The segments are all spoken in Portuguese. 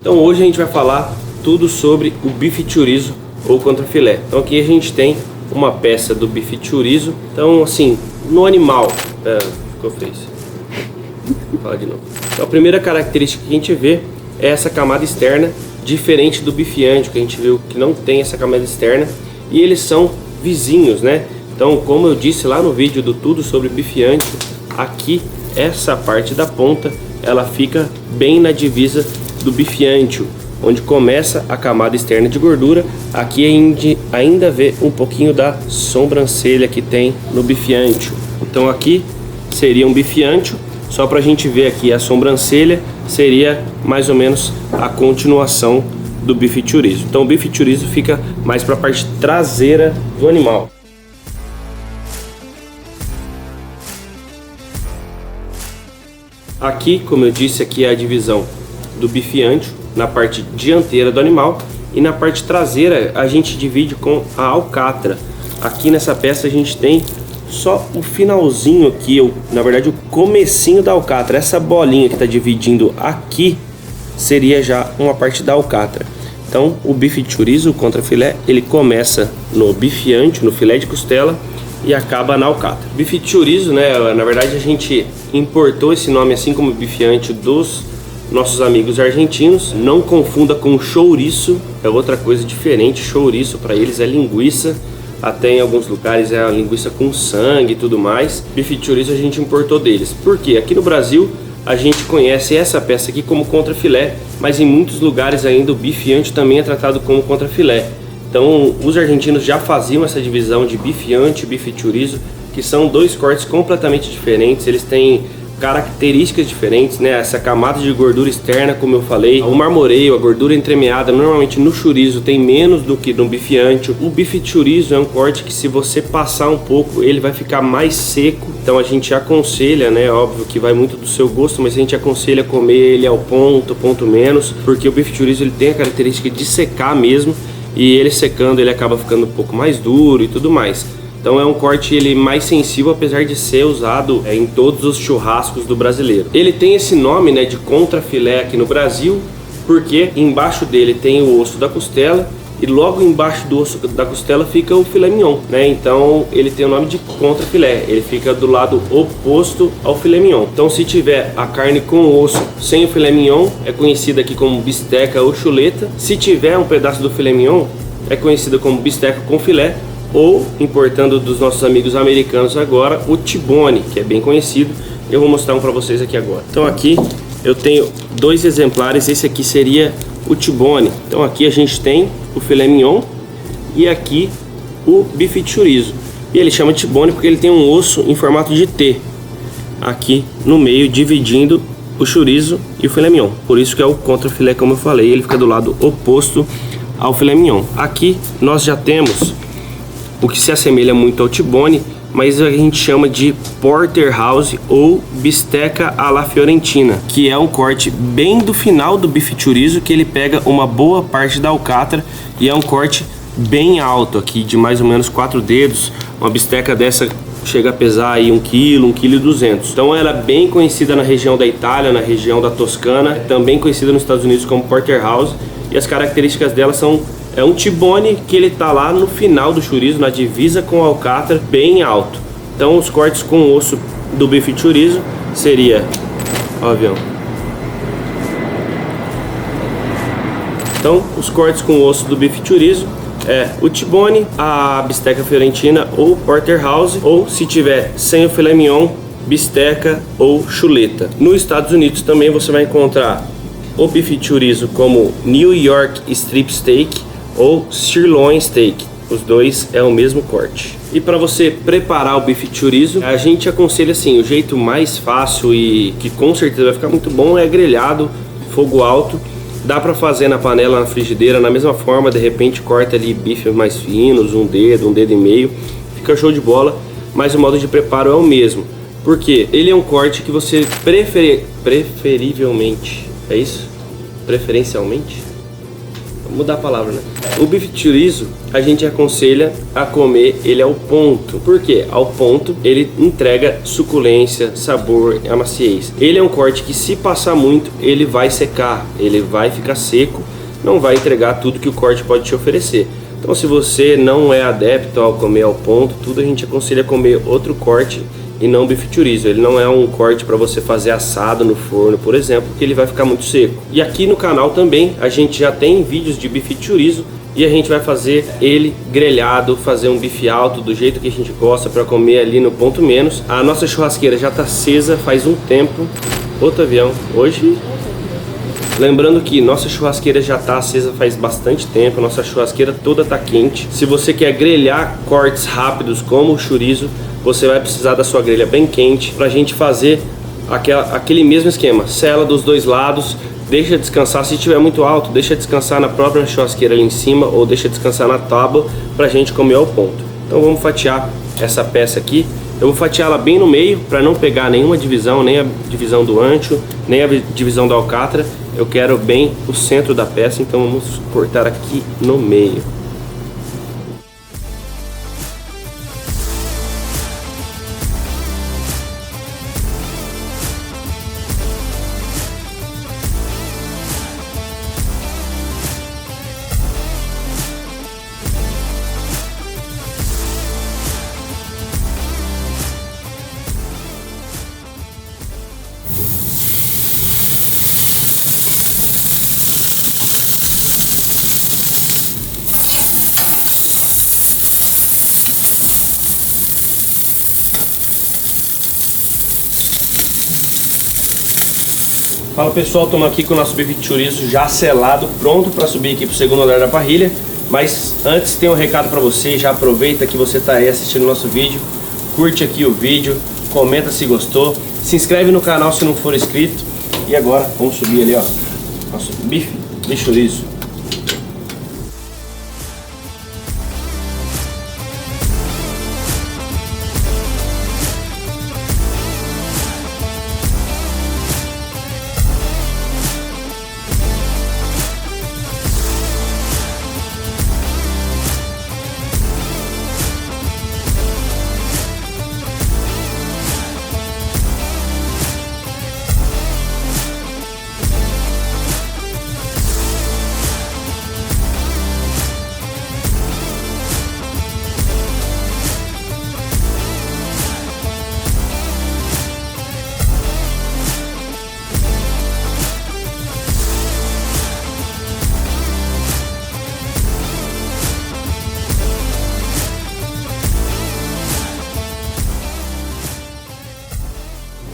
Então hoje a gente vai falar tudo sobre o bife chorizo ou contrafilé. Então aqui a gente tem uma peça do bife chorizo. Então assim, no animal, ficou feio. Vou falar de novo. Então a primeira característica que a gente vê é essa camada externa, diferente do bife ancho, que a gente viu que não tem essa camada externa, e eles são vizinhos, né? Então, como eu disse lá no vídeo do tudo sobre bife ancho, aqui essa parte da ponta, ela fica bem na divisa do bife ancho, onde começa a camada externa de gordura. Aqui a gente ainda vê um pouquinho da sobrancelha que tem no bife ancho. Então aqui seria um bife ancho. Só para a gente ver aqui a sobrancelha, seria mais ou menos a continuação do bife chorizo. Então o bife chorizo fica mais para a parte traseira do animal. Aqui, como eu disse, aqui é a divisão do bife ancho na parte dianteira do animal, e na parte traseira a gente divide com a alcatra. Aqui nessa peça a gente tem só o finalzinho aqui, na verdade o comecinho da alcatra. Essa bolinha que está dividindo aqui seria já uma parte da alcatra. Então o bife chorizo, o contrafilé, ele começa no bife ancho, no filé de costela, e acaba na alcatra. Bife chorizo, né, na verdade a gente importou esse nome assim como bife ancho dos nossos amigos argentinos. Não confunda com chouriço, é outra coisa diferente. Chouriço para eles é linguiça. Até em alguns lugares é a linguiça com sangue e tudo mais. Bife chorizo a gente importou deles. Por quê? Aqui no Brasil a gente conhece essa peça aqui como contrafilé, mas em muitos lugares ainda o bife ancho também é tratado como contrafilé. Então os argentinos já faziam essa divisão de bife ancho e bife chorizo, que são dois cortes completamente diferentes. Eles têm características diferentes, né? Essa camada de gordura externa, como eu falei, o marmoreio, a gordura entremeada, normalmente no chorizo tem menos do que no bife ancho. O bife chorizo é um corte que, se você passar um pouco, ele vai ficar mais seco. Então a gente aconselha, né? Óbvio que vai muito do seu gosto, mas a gente aconselha comer ele ao ponto menos, porque o bife chorizo ele tem a característica de secar mesmo, e ele secando ele acaba ficando um pouco mais duro e tudo mais. Então é um corte ele mais sensível, apesar de ser usado em todos os churrascos do brasileiro. Ele tem esse nome, né, de contrafilé aqui no Brasil, porque embaixo dele tem o osso da costela, e logo embaixo do osso da costela fica o filé mignon, né? Então ele tem o nome de contrafilé, ele fica do lado oposto ao filé mignon. Então se tiver a carne com osso sem o filé mignon, é conhecida aqui como bisteca ou chuleta. Se tiver um pedaço do filé mignon, é conhecida como bisteca com filé, ou, importando dos nossos amigos americanos agora, o T-bone, que é bem conhecido. Eu vou mostrar um para vocês aqui agora. Então aqui eu tenho dois exemplares. Esse aqui seria o T-bone. Então aqui a gente tem o filé mignon e aqui o bife chorizo. E ele chama T-bone porque ele tem um osso em formato de T aqui no meio, dividindo o chorizo e o filé mignon. Por isso que é o contrafilé, como eu falei, ele fica do lado oposto ao filé mignon. Aqui nós já temos o que se assemelha muito ao T-bone, mas a gente chama de porterhouse ou bisteca à la fiorentina, que é um corte bem do final do bife chorizo, que ele pega uma boa parte da alcatra, e é um corte bem alto aqui, de mais ou menos 4 dedos. Uma bisteca dessa chega a pesar aí 1 kg, 1,2 kg. Então ela é bem conhecida na região da Itália, na região da Toscana, também conhecida nos Estados Unidos como porterhouse, e as características dela são: é um T-bone que ele tá lá no final do chorizo, na divisa com a alcatra, bem alto. Então os cortes com osso do bife chorizo seria, ó, avião. Então os cortes com osso do bife chorizo é o T-bone, a bisteca fiorentina ou porterhouse, ou se tiver sem o filé mignon, bisteca ou chuleta. Nos Estados Unidos também você vai encontrar o bife chorizo como New York Strip Steak ou Sirloin Steak. Os dois é o mesmo corte. E para você preparar o bife chorizo, a gente aconselha assim, o jeito mais fácil e que com certeza vai ficar muito bom é grelhado, fogo alto. Dá para fazer na panela, na frigideira, na mesma forma. De repente corta ali bifes mais finos, um dedo e meio, fica show de bola. Mas o modo de preparo é o mesmo, porque ele é um corte que você preferivelmente, é isso? Preferencialmente? Vou mudar a palavra, né? O bife chorizo a gente aconselha a comer ele ao ponto. Por quê? Ao ponto ele entrega suculência, sabor e maciez. Ele é um corte que, se passar muito, ele vai secar, ele vai ficar seco, não vai entregar tudo que o corte pode te oferecer. Então, se você não é adepto ao comer ao ponto, tudo a gente aconselha a comer outro corte e não bife chorizo. Ele não é um corte para você fazer assado no forno, por exemplo, que ele vai ficar muito seco. E aqui no canal também a gente já tem vídeos de bife chorizo e a gente vai fazer ele grelhado, fazer um bife alto do jeito que a gente gosta para comer ali no ponto menos. A nossa churrasqueira já está acesa faz um tempo. Outro avião hoje. Lembrando que nossa churrasqueira já está acesa faz bastante tempo, nossa churrasqueira toda está quente. Se você quer grelhar cortes rápidos como o chorizo, você vai precisar da sua grelha bem quente para a gente fazer aquele mesmo esquema. Sela dos dois lados, deixa descansar. Se estiver muito alto, deixa descansar na própria churrasqueira ali em cima ou deixa descansar na tábua para a gente comer ao ponto. Então vamos fatiar essa peça aqui. Eu vou fatiar ela bem no meio para não pegar nenhuma divisão, nem a divisão do ancho, nem a divisão da alcatra. Eu quero bem o centro da peça, então vamos cortar aqui no meio. Fala pessoal, estamos aqui com o nosso bife de chorizo já selado, pronto para subir aqui para o segundo andar da parrilha. Mas antes tem um recado para você, já aproveita que você está aí assistindo o nosso vídeo, curte aqui o vídeo, comenta se gostou, se inscreve no canal se não for inscrito. E agora vamos subir ali, ó, nosso bife de chorizo.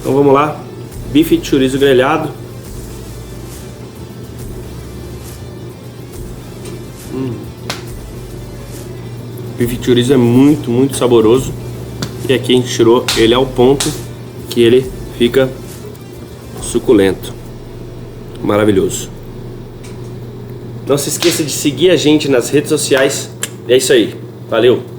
Então vamos lá, bife de chorizo grelhado. Bife de chorizo é muito saboroso. E aqui a gente tirou ele ao ponto que ele fica suculento. Maravilhoso. Não se esqueça de seguir a gente nas redes sociais. É isso aí, valeu!